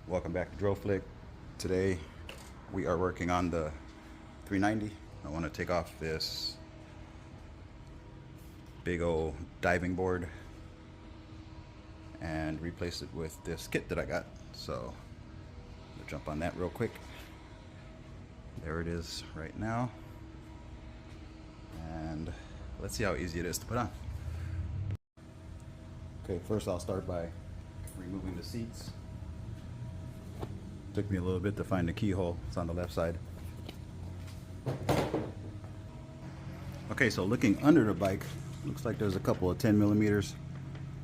Welcome back to Drill Flick. Today we are working on the 390. I want to take off this big old diving board and replace it with this kit that I got. So we'll jump on that real quick. There it is right now. And let's see how easy it is to put on. Okay, first I'll start by removing the seats. Took me a little bit to find the keyhole. It's on the left side. Okay, so looking under the bike, looks like there's a couple of 10 millimeters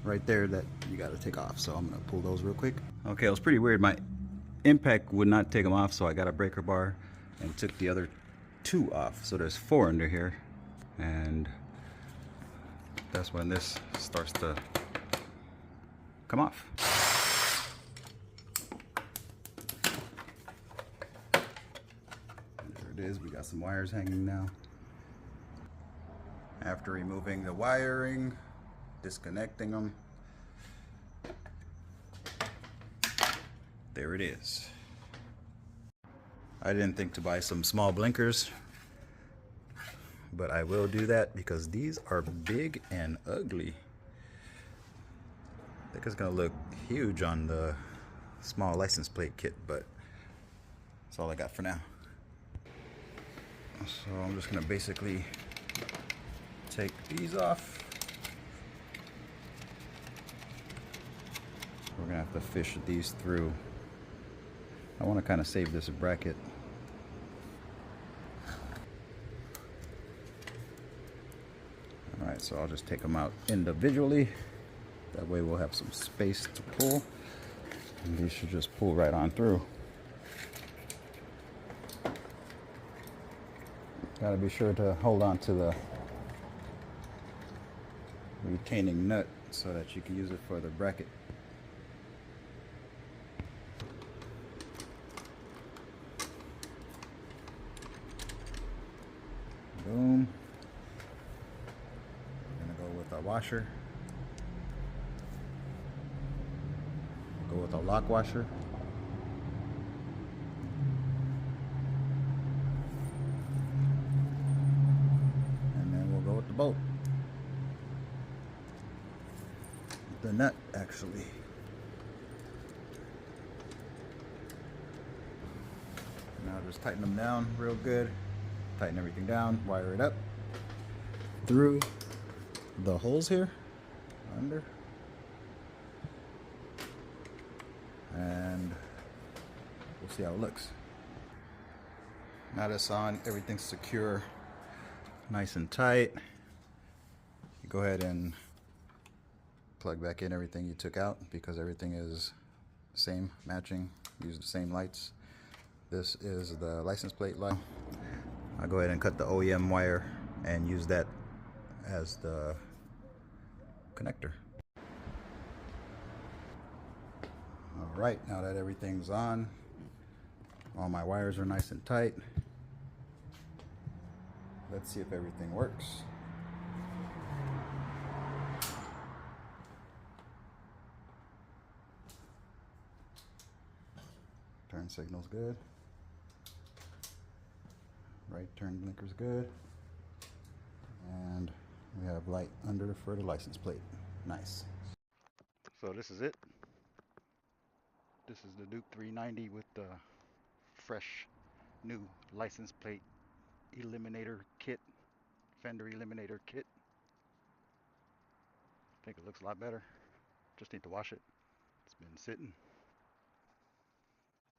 right there that you got to take off. So I'm going to pull those real quick. Okay, it was pretty weird. My impact would not take them off, so I got a breaker bar and took the other two off. So there's 4 under here, and that's when this starts to come off. There it is. We got some wires hanging now. After removing the wiring, disconnecting them, there it is. I didn't think to buy some small blinkers, but I will do that because these are big and ugly. I think it's gonna look huge on the small license plate kit, but that's all I got for now. So I'm just gonna basically take these off. We're gonna have to fish these through. I want to kind of save this bracket. Alright, so I'll just take them out individually. That way we'll have some space to pull. And these should just pull right on through. Gotta be sure to hold on to the retaining nut so that you can use it for the bracket. Boom. We're gonna go with our washer. Go with a lock washer. And then we'll go with the bolt. The nut, actually. Now just tighten them down real good. Tighten everything down, wire it up through the holes here, under. And we'll see how it looks. Now that's on, everything's secure, nice and tight. You go ahead and plug back in everything you took out because everything is same, matching, use the same lights. This is the license plate light. I'll go ahead and cut the OEM wire and use that as the connector. Alright, now that everything's on, all my wires are nice and tight. Let's see if everything works. Turn signal's good. Right turn blinker's good. And we have light under for the license plate. Nice. So this is it. This is the Duke 390 with the fresh new license plate eliminator kit, Fender eliminator kit. I think it looks a lot better. Just need to wash it. It's been sitting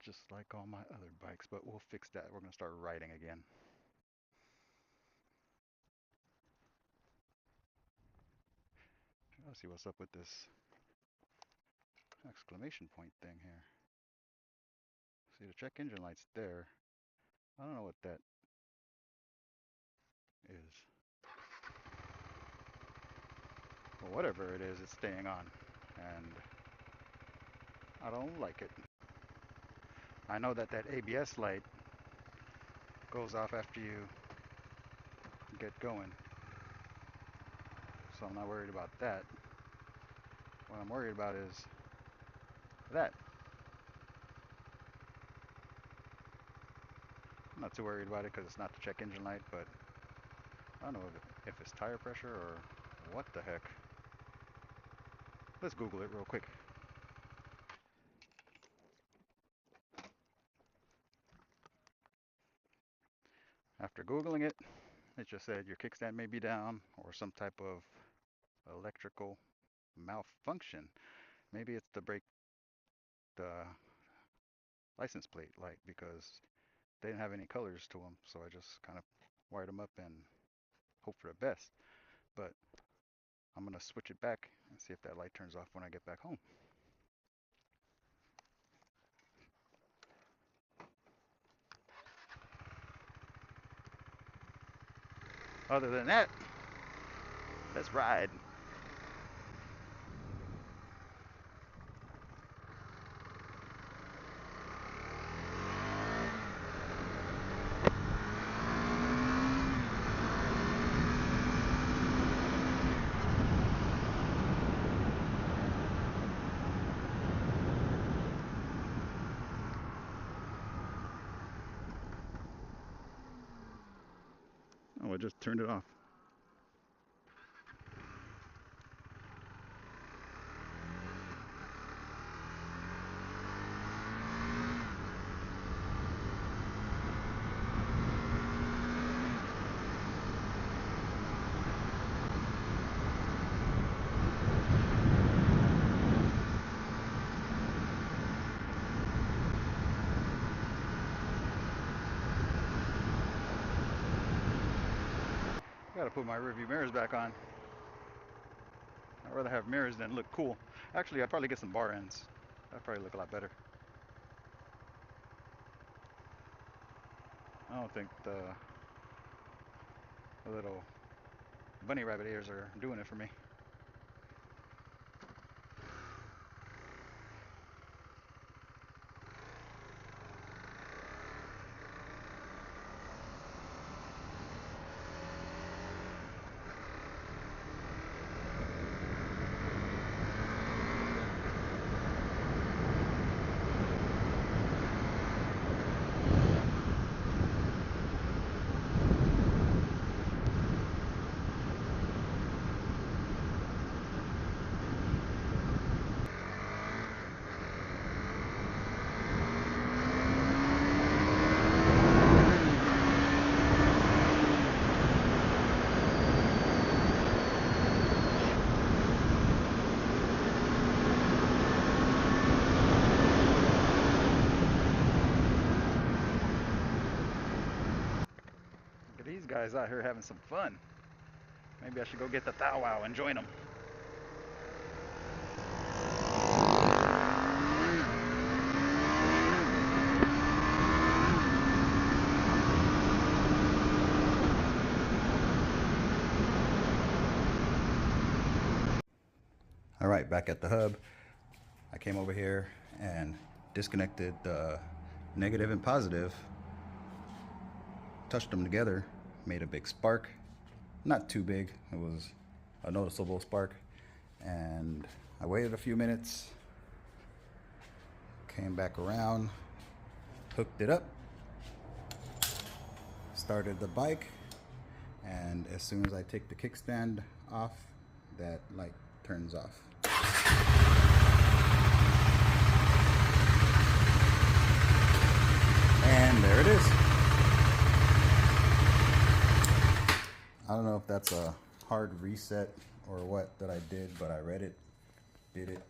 just like all my other bikes, but we'll fix that. We're gonna start riding again. Let's see what's up with this exclamation point thing here. See, the check engine light's there. I don't know what that is. Well, whatever it is, it's staying on. And I don't like it. I know that that ABS light goes off after you get going. So I'm not worried about that. What I'm worried about is that. not too worried about it because it's not the check engine light, but I don't know if it's tire pressure or what the heck. Let's Google it real quick. After Googling it, it just said your kickstand may be down or some type of electrical malfunction. Maybe it's the brake, the license plate light, because they didn't have any colors to them. So I just kind of wired them up and hope for the best. But I'm going to switch it back and see if that light turns off when I get back home. Other than that, let's ride. Oh, I just turned it off. Gotta put my rearview mirrors back on. I'd rather have mirrors than look cool. Actually, I'd probably get some bar ends. That'd probably look a lot better. I don't think the little bunny rabbit ears are doing it for me. These guys out here having some fun. Maybe I should go get the Thou Wow and join them. All right, back at the hub. I came over here and disconnected the negative and positive, touched them together, made a big spark. Not too big, it was a noticeable spark. And I waited a few minutes, came back around, hooked it up, started the bike, and as soon as I take the kickstand off, that light turns off. And there it is. I don't know if that's a hard reset or what that I did, but I read it, did it,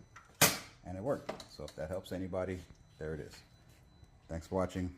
and it worked. So if that helps anybody, there it is. Thanks for watching.